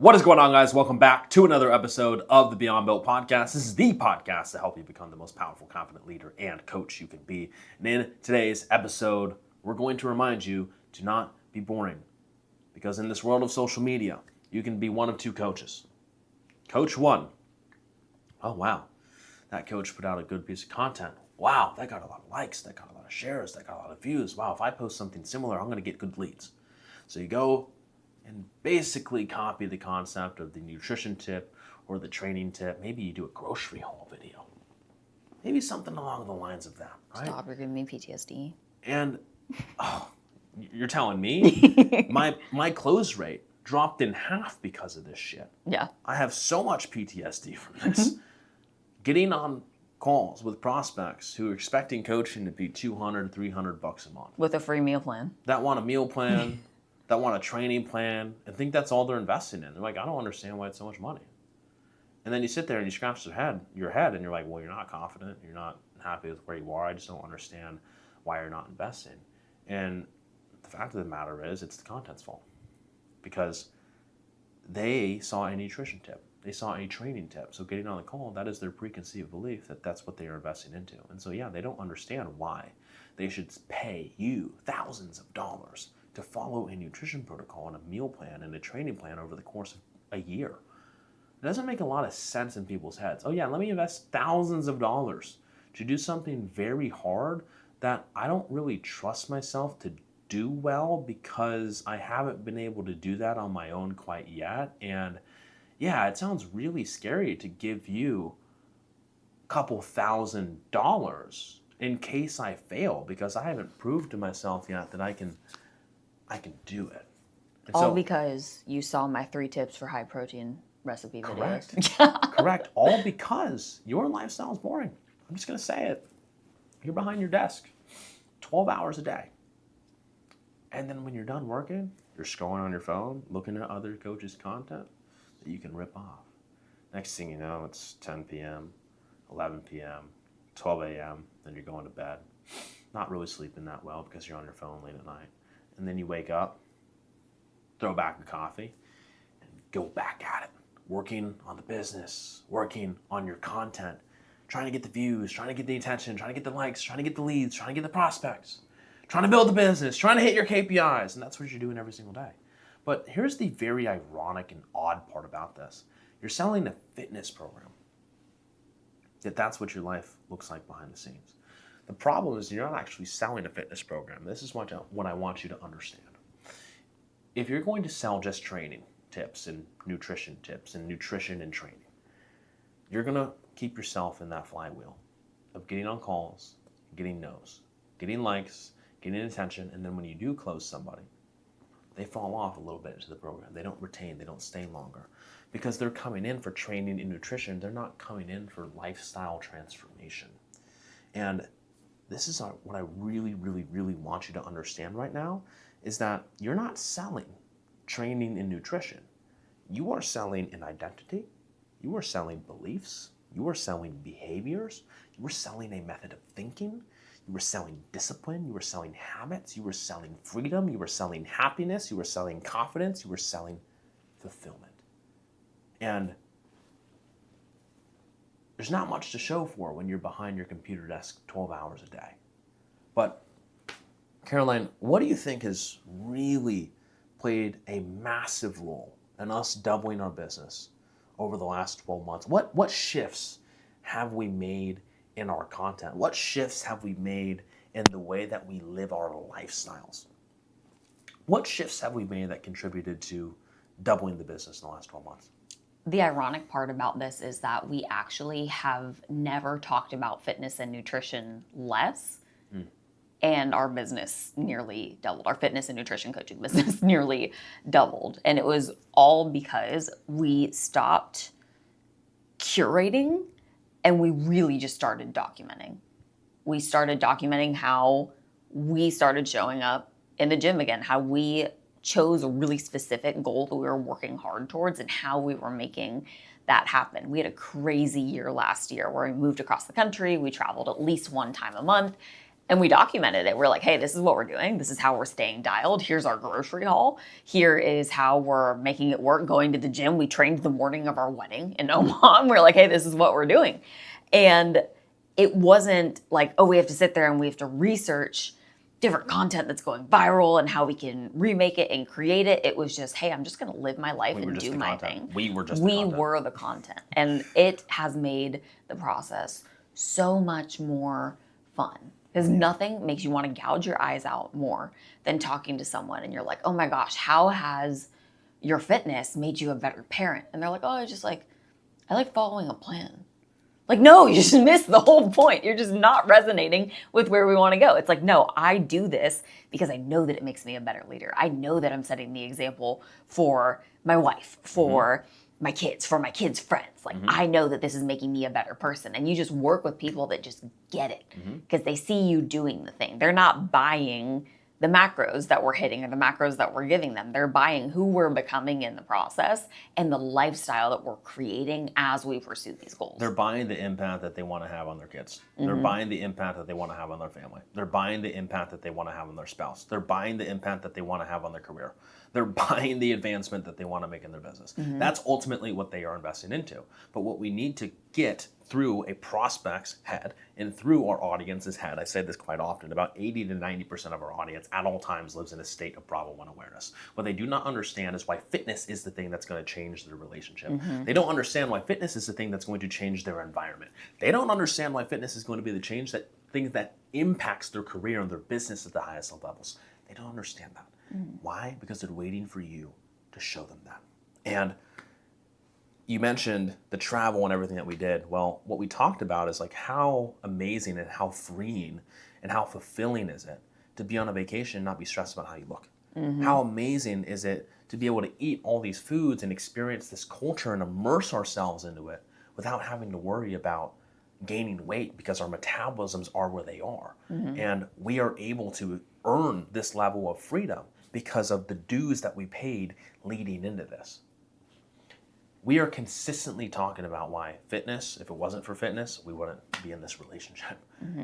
What is going on, guys? Welcome back to another episode of the Beyond Built podcast. This is the podcast to help you become the most powerful, confident leader and coach you can be. And in today's episode, we're going to remind you to not be boring. Because in this world of social media, you can be one of two coaches. Coach one. Oh, wow. That coach put out a good piece of content. Wow, that got a lot of likes. That got a lot of shares. That got a lot of views. Wow, if I post something similar, I'm going to get good leads. So you go and basically copy the concept of the nutrition tip or the training tip. Maybe you do a grocery haul video. Maybe something along the lines of that, right? Stop, you're giving me PTSD. And, you're telling me? my close rate dropped in half because of this shit. Yeah. I have so much PTSD from this. Getting on calls with prospects who are expecting coaching to be $200, $300 a month. With a free meal plan. That want a meal plan. That want a training plan and think that's all they're investing in. They're like, I don't understand why it's so much money. And then you sit there and you scratch your head and you're like, well, you're not confident. You're not happy with where you are. I just don't understand why you're not investing. And the fact of the matter is it's the content's fault. Because they saw a nutrition tip. They saw a training tip. So getting on the call, that is their preconceived belief that that's what they are investing into. And so, yeah, they don't understand why they should pay you thousands of dollars to follow a nutrition protocol and a meal plan and a training plan over the course of a year. It doesn't make a lot of sense in people's heads. Oh yeah, let me invest thousands of dollars to do something very hard that I don't really trust myself to do well because I haven't been able to do that on my own quite yet. And yeah, it sounds really scary to give you a couple $1,000s in case I fail because I haven't proved to myself yet that I can do it. And all because you saw my 3 tips for high protein recipe videos. Correct. All because your lifestyle is boring. I'm just going to say it. You're behind your desk 12 hours a day. And then when you're done working, you're scrolling on your phone, looking at other coaches' content that you can rip off. Next thing you know, it's 10 p.m., 11 p.m., 12 a.m., then you're going to bed. Not really sleeping that well because you're on your phone late at night. And then you wake up, throw back a coffee, and go back at it. Working on the business, working on your content, trying to get the views, trying to get the attention, trying to get the likes, trying to get the leads, trying to get the prospects, trying to build the business, trying to hit your KPIs. And that's what you're doing every single day. But here's the very ironic and odd part about this. You're selling a fitness program. Yet that's what your life looks like behind the scenes. The problem is you're not actually selling a fitness program. This is what I want you to understand. If you're going to sell just training tips and nutrition and training, you're going to keep yourself in that flywheel of getting on calls, getting no's, getting likes, getting attention, and then when you do close somebody, they fall off a little bit into the program. They don't retain, they don't stay longer because they're coming in for training and nutrition. They're not coming in for lifestyle transformation. And this is what I really, really, really want you to understand right now is that you're not selling training and nutrition. You are selling an identity. You are selling beliefs. You are selling behaviors. You are selling a method of thinking. You are selling discipline. You are selling habits. You are selling freedom. You are selling happiness. You are selling confidence. You are selling fulfillment. And there's not much to show for when you're behind your computer desk 12 hours a day. But Caroline, what do you think has really played a massive role in us doubling our business over the last 12 months? What shifts have we made in our content? What shifts have we made in the way that we live our lifestyles? What shifts have we made that contributed to doubling the business in the last 12 months? The ironic part about this is that we actually have never talked about fitness and nutrition less. And our business nearly doubled. Our fitness and nutrition coaching business nearly doubled. And it was all because we stopped curating and we really just started documenting. We started documenting how we started showing up in the gym again, how we chose a really specific goal that we were working hard towards and how we were making that happen. We had a crazy year last year where we moved across the country. We traveled at least one time a month. And we documented it. We're like, hey, this is what we're doing. This is how we're staying dialed. Here's our grocery haul. Here is how we're making it work, going to the gym. We trained the morning of our wedding in Omaha. And we're like, hey, this is what we're doing. And it wasn't like, oh, we have to sit there and we have to research different content that's going viral and how we can remake it and create it. It was just, hey, I'm just going to live my life and do my thing. We were the content. And it has made the process so much more fun. Because nothing makes you want to gouge your eyes out more than talking to someone and you're like, oh my gosh, how has your fitness made you a better parent? And they're like, oh, I like following a plan. Like, no, you just missed the whole point. You're just not resonating with where we want to go. It's like, no, I do this because I know that it makes me a better leader. I know that I'm setting the example for my wife, for my kids, for my kids' friends. Like, I know that this is making me a better person. And you just work with people that just get it because they see you doing the thing. They're not buying the macros that we're hitting or the macros that we're giving them. They're buying who we're becoming in the process and the lifestyle that we're creating as we pursue these goals. They're buying the impact that they want to have on their kids. They're buying the impact that they want to have on their family. They're buying the impact that they want to have on their spouse. They're buying the impact that they want to have on their career. They're buying the advancement that they want to make in their business. That's ultimately what they are investing into. But what we need to get through a prospect's head and through our audience's head, I say this quite often, about 80 to 90% of our audience at all times lives in a state of problem one awareness. What they do not understand is why fitness is the thing that's going to change their relationship. They don't understand why fitness is the thing that's going to change their environment. They don't understand why fitness is going to be the thing that impacts their career and their business at the highest levels. They don't understand that. Why? Because they're waiting for you to show them that. And you mentioned the travel and everything that we did. Well, what we talked about is like how amazing and how freeing and how fulfilling is it to be on a vacation and not be stressed about how you look. How amazing is it to be able to eat all these foods and experience this culture and immerse ourselves into it without having to worry about gaining weight because our metabolisms are where they are. And we are able to earn this level of freedom because of the dues that we paid leading into this. We are consistently talking about why fitness, if it wasn't for fitness, we wouldn't be in this relationship.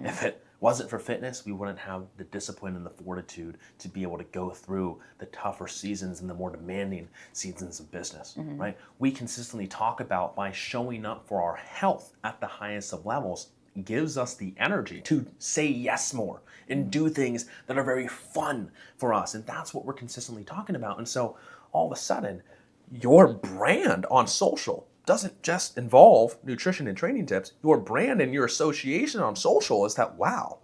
If it wasn't for fitness, we wouldn't have the discipline and the fortitude to be able to go through the tougher seasons and the more demanding seasons of business, right? We consistently talk about why showing up for our health at the highest of levels gives us the energy to say yes more and do things that are very fun for us. And that's what we're consistently talking about. And so all of a sudden, your brand on social doesn't just involve nutrition and training tips. Your brand and your association on social is that, wow,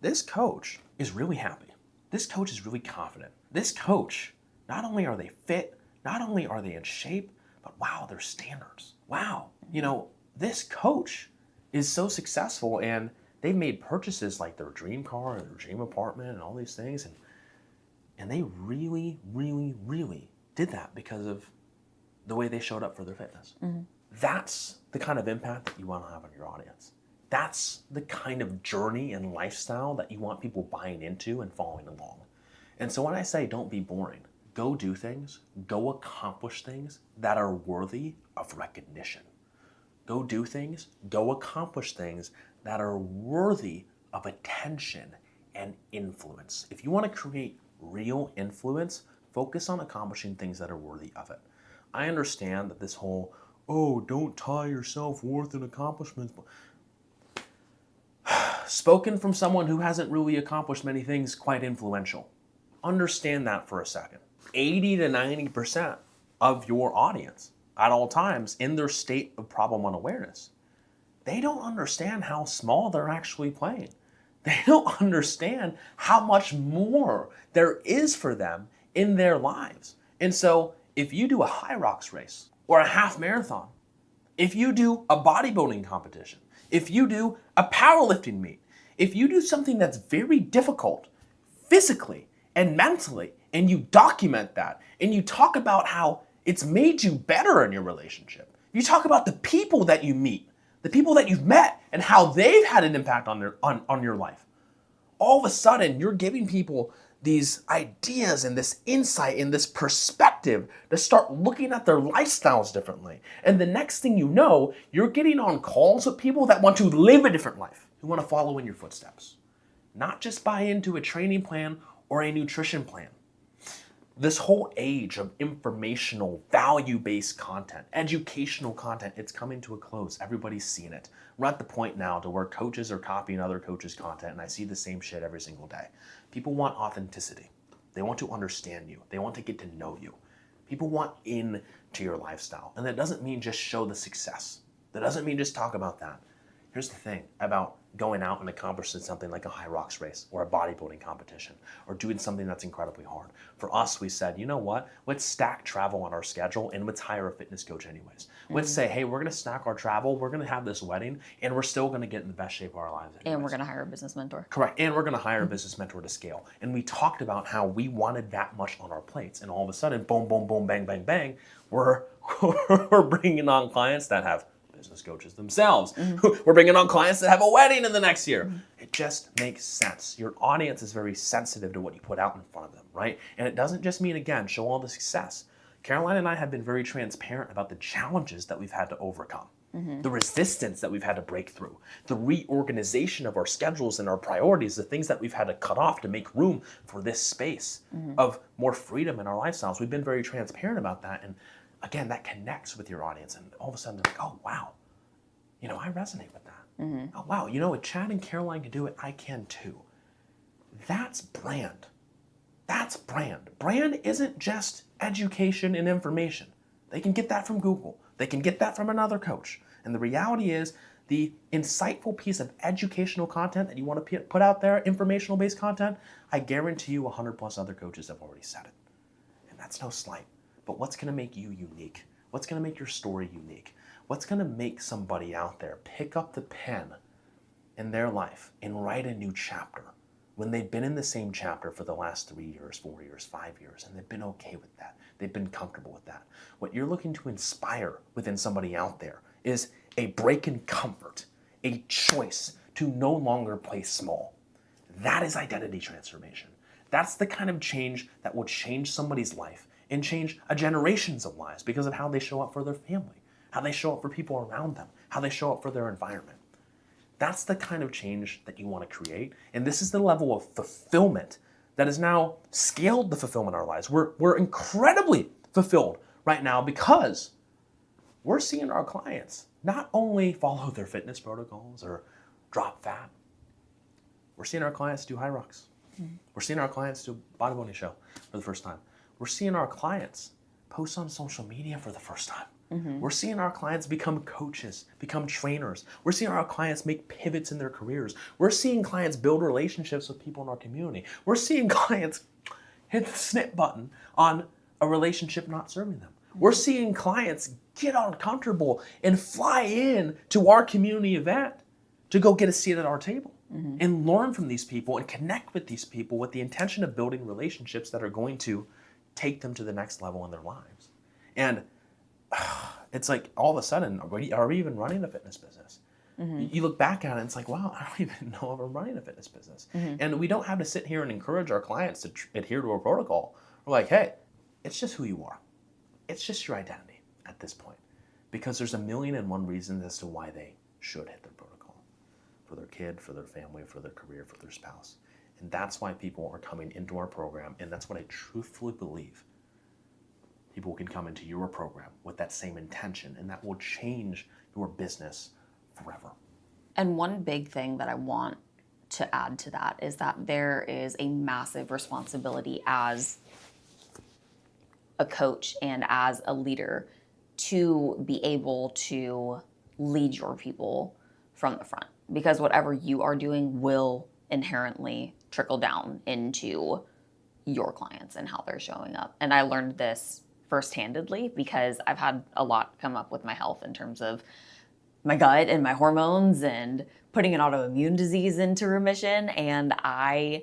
this coach is really happy. This coach is really confident. This coach, not only are they fit, not only are they in shape, but wow, their standards. Wow, this coach is so successful and they've made purchases like their dream car and their dream apartment and all these things. And they really, really, really did that because of the way they showed up for their fitness. That's the kind of impact that you want to have on your audience. That's the kind of journey and lifestyle that you want people buying into and following along. And so when I say don't be boring, go do things, go accomplish things that are worthy of recognition. Go do things, go accomplish things that are worthy of attention and influence. If you want to create real influence, focus on accomplishing things that are worthy of it. I understand that this whole, don't tie your self-worth in accomplishments. Spoken from someone who hasn't really accomplished many things quite influential. Understand that for a second. 80 to 90% of your audience at all times in their state of problem unawareness, they don't understand how small they're actually playing. They don't understand how much more there is for them in their lives. And so if you do a high rocks race or a half marathon, if you do a bodybuilding competition, if you do a powerlifting meet, if you do something that's very difficult physically and mentally, and you document that, and you talk about how it's made you better in your relationship, you talk about the people that you meet, the people that you've met, and how they've had an impact on your life. All of a sudden, you're giving people these ideas and this insight and this perspective to start looking at their lifestyles differently. And the next thing you know, you're getting on calls with people that want to live a different life, who want to follow in your footsteps. not just buy into a training plan or a nutrition plan. This whole age of informational, value-based content, educational content, it's coming to a close. Everybody's seen it. We're at the point now to where coaches are copying other coaches' content, and I see the same shit every single day. People want authenticity. They want to understand you. They want to get to know you. People want into your lifestyle. And that doesn't mean just show the success. That doesn't mean just talk about that. Here's the thing about going out and accomplishing something like a high rocks race or a bodybuilding competition or doing something that's incredibly hard. For us, we said, you know what? Let's stack travel on our schedule and let's hire a fitness coach anyways. Let's say, hey, we're going to stack our travel. We're going to have this wedding and we're still going to get in the best shape of our lives anyways. And we're going to hire a business mentor. Correct. And we're going to hire a business mentor to scale. And we talked about how we wanted that much on our plates. And all of a sudden, boom, boom, boom, bang, bang, bang, we're bringing on clients that have business coaches themselves. We're bringing on clients that have a wedding in the next year. It just makes sense. Your audience is very sensitive to what you put out in front of them, right? And it doesn't just mean, again, show all the success. Caroline and I have been very transparent about the challenges that we've had to overcome, the resistance that we've had to break through, the reorganization of our schedules and our priorities, the things that we've had to cut off to make room for this space of more freedom in our lifestyles. We've been very transparent about that. And again, that connects with your audience. And all of a sudden they're like, oh, wow, you know, I resonate with that. Oh, wow, you know, if Chad and Caroline can do it, I can too. That's brand. That's brand. Brand isn't just education and information. They can get that from Google. They can get that from another coach. And the reality is the insightful piece of educational content that you want to put out there, informational-based content, I guarantee you 100 plus other coaches have already said it. And that's no slight. But what's going to make you unique? What's going to make your story unique? What's going to make somebody out there pick up the pen in their life and write a new chapter when they've been in the same chapter for the last 3 years, 4 years, 5 years, and they've been okay with that. They've been comfortable with that. What you're looking to inspire within somebody out there is a break in comfort, a choice to no longer play small. That is identity transformation. That's the kind of change that will change somebody's life and change a generations of lives because of how they show up for their family, how they show up for people around them, how they show up for their environment. That's the kind of change that you want to create. And this is the level of fulfillment that has now scaled the fulfillment in our lives. We're incredibly fulfilled right now because we're seeing our clients not only follow their fitness protocols or drop fat, we're seeing our clients do high rocks. We're seeing our clients do a bodybuilding show for the first time. We're seeing our clients post on social media for the first time. We're seeing our clients become coaches, become trainers. We're seeing our clients make pivots in their careers. We're seeing clients build relationships with people in our community. We're seeing clients hit the snip button on a relationship not serving them. We're seeing clients get uncomfortable and fly in to our community event to go get a seat at our table and learn from these people and connect with these people with the intention of building relationships that are going to take them to the next level in their lives. And it's like all of a sudden, are we even running a fitness business? You look back at it and it's like, wow, I don't even know if I'm running a fitness business. And we don't have to sit here and encourage our clients to adhere to a protocol. We're like, hey, it's just who you are. It's just your identity at this point. Because there's 1,000,001 reasons as to why they should hit their protocol. For their kid, for their family, for their career, for their spouse. And that's why people are coming into our program. And that's what I truthfully believe. People can come into your program with that same intention, and that will change your business forever. And one big thing that I want to add to that is that there is a massive responsibility as a coach and as a leader to be able to lead your people from the front, because whatever you are doing will inherently trickle down into your clients and how they're showing up. And I learned this first-handedly because I've had a lot come up with my health in terms of my gut and my hormones and putting an autoimmune disease into remission. And I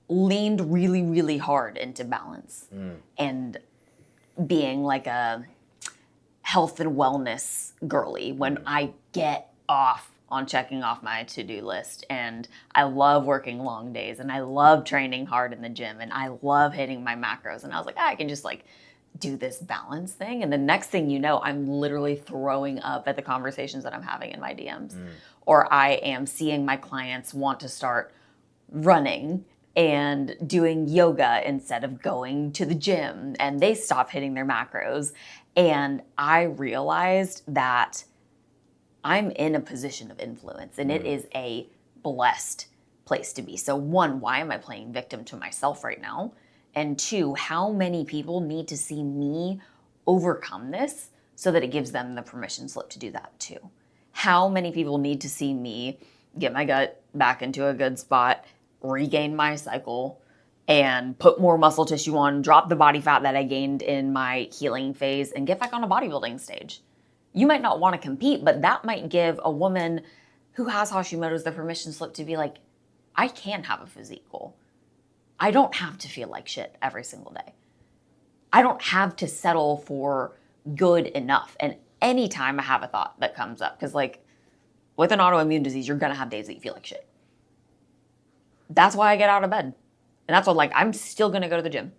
leaned really, really hard into balance and being like a health and wellness girly when I get off on checking off my to-do list. And I love working long days and I love training hard in the gym and I love hitting my macros. And I was like, I can just like do this balance thing. And the next thing you know, I'm literally throwing up at the conversations that I'm having in my DMs. Or I am seeing my clients want to start running and doing yoga instead of going to the gym, and they stop hitting their macros. And I realized that I'm in a position of influence, and it is a blessed place to be. So one, why am I playing victim to myself right now? And two, how many people need to see me overcome this so that it gives them the permission slip to do that too? How many people need to see me get my gut back into a good spot, regain my cycle, and put more muscle tissue on, drop the body fat that I gained in my healing phase, and get back on a bodybuilding stage? You might not want to compete, but that might give a woman who has Hashimoto's the permission slip to be like, I can have a physique goal. I don't have to feel like shit every single day. I don't have to settle for good enough. And anytime I have a thought that comes up, because like with an autoimmune disease, you're going to have days that you feel like shit. That's why I get out of bed. And that's what, like, I'm still going to go to the gym.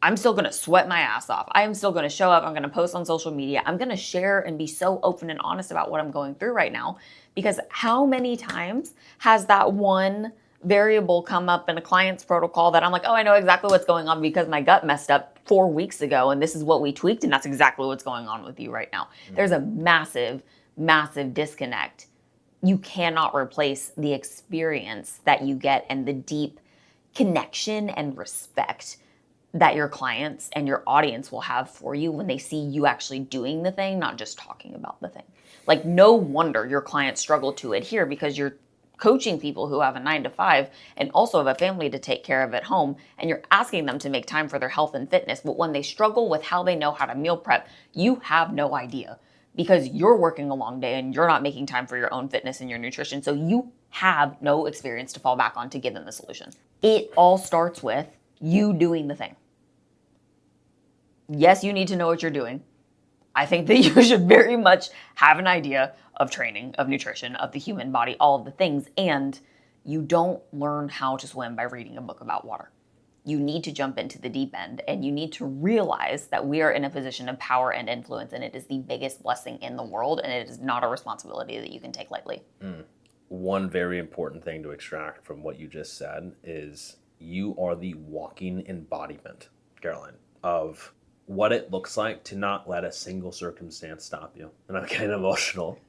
I'm still going to sweat my ass off. I am still going to show up. I'm going to post on social media. I'm going to share and be so open and honest about what I'm going through right now. Because how many times has that one variable come up in a client's protocol that I'm like, oh, I know exactly what's going on because my gut messed up 4 weeks ago and this is what we tweaked and that's exactly what's going on with you right now. There's a massive, massive disconnect. You cannot replace the experience that you get and the deep connection and respect that your clients and your audience will have for you when they see you actually doing the thing, not just talking about the thing. Like, no wonder your clients struggle to adhere because you're coaching people who have a 9-to-5 and also have a family to take care of at home, and you're asking them to make time for their health and fitness. But when they struggle with how they know how to meal prep, you have no idea because you're working a long day and you're not making time for your own fitness and your nutrition. So you have no experience to fall back on to give them the solution. It all starts with you doing the thing. Yes, you need to know what you're doing. I think that you should very much have an idea of training, of nutrition, of the human body, all of the things. And you don't learn how to swim by reading a book about water. You need to jump into the deep end and you need to realize that we are in a position of power and influence, and it is the biggest blessing in the world, and it is not a responsibility that you can take lightly. One very important thing to extract from what you just said is you are the walking embodiment, Caroline, of what it looks like to not let a single circumstance stop you. And I'm getting emotional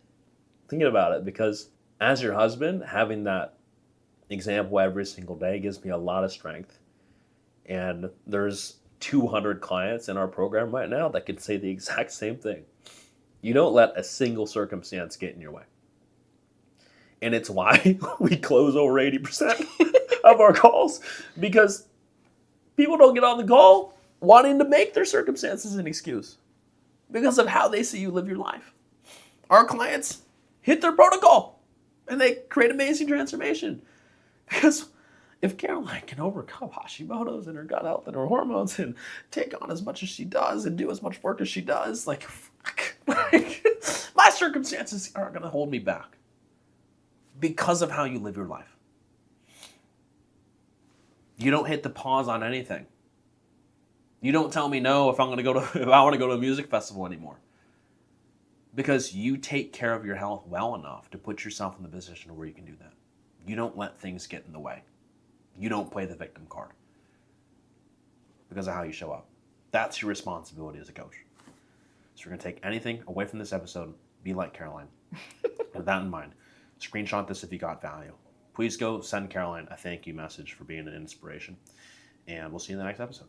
thinking about it because as your husband, having that example every single day gives me a lot of strength. And there's 200 clients in our program right now that could say the exact same thing. You don't let a single circumstance get in your way. And it's why we close over 80% of our calls, because people don't get on the call wanting to make their circumstances an excuse because of how they see you live your life. Our clients hit their protocol and they create amazing transformation. Because if Caroline can overcome Hashimoto's and her gut health and her hormones and take on as much as she does and do as much work as she does, like my circumstances aren't going to hold me back because of how you live your life. You don't hit the pause on anything. You don't tell me no if I want to go to a music festival anymore. Because you take care of your health well enough to put yourself in the position where you can do that. You don't let things get in the way. You don't play the victim card because of how you show up. That's your responsibility as a coach. So we're going to take anything away from this episode, be like Caroline. With that in mind, screenshot this if you got value. Please go send Caroline a thank you message for being an inspiration. And we'll see you in the next episode.